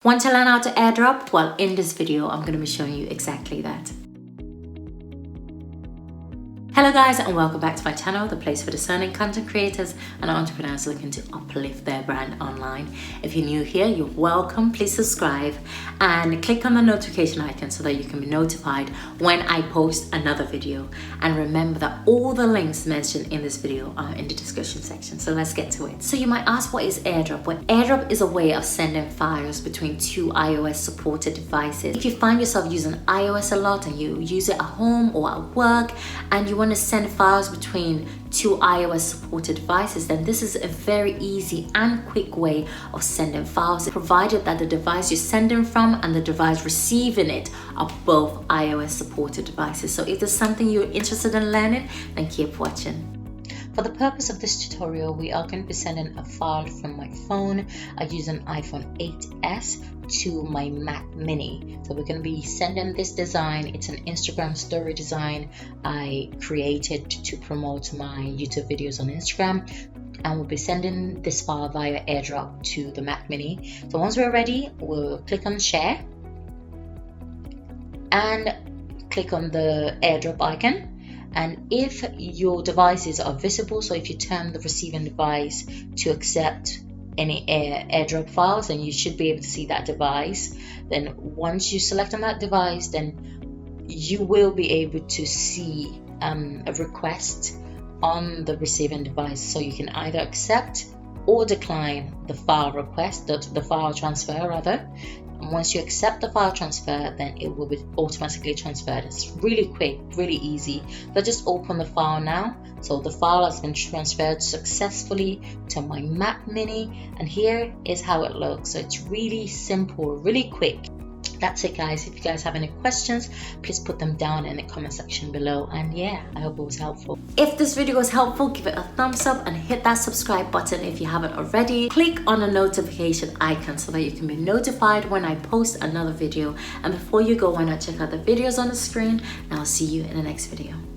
Want to learn how to airdrop? Well, in this video, I'm going to be showing you exactly that. Hello guys, and welcome back to my channel, the place for discerning content creators and entrepreneurs looking to uplift their brand online. If you're new here, you're welcome. Please subscribe and click on the notification icon so that you can be notified when I post another video. And remember that all the links mentioned in this video are in the description section. So let's get to it. So you might ask, what is airdrop? Well, airdrop is a way of sending files between two iOS supported devices. If you find yourself using iOS a lot and you use it at home or at work and you want to send files between two iOS supported devices, then this is a very easy and quick way of sending files, provided that the device you're sending from and the device receiving it are both iOS supported devices. So if there's something you're interested in learning, then keep watching. For the purpose of this tutorial, we are going to be sending a file from my phone. I use an iPhone 8s to my Mac Mini. So we're going to be sending this design. It's an Instagram story design I created to promote my YouTube videos on Instagram. And we'll be sending this file via airdrop to the Mac Mini. So once we're ready, we'll click on share and click on the airdrop icon. And if your devices are visible, so if you turn the receiving device to accept any airdrop files, then you should be able to see that device. Then once you select on that device, then you will be able to see a request on the receiving device. So you can either accept or decline the file request, the file transfer rather. And once you accept the file transfer, then it will be automatically transferred. It's really quick, really easy. So just open the file now. So the file has been transferred successfully to my Mac Mini, and here is how it looks. So it's really simple, really quick. That's it guys. If you guys have any questions, please put them down in the comment section below. And yeah, I hope it was helpful. If this video was helpful, give it a thumbs up and hit that subscribe button if you haven't already. Click on the notification icon so that you can be notified when I post another video. And before you go, why not check out the videos on the screen, and I'll see you in the next video.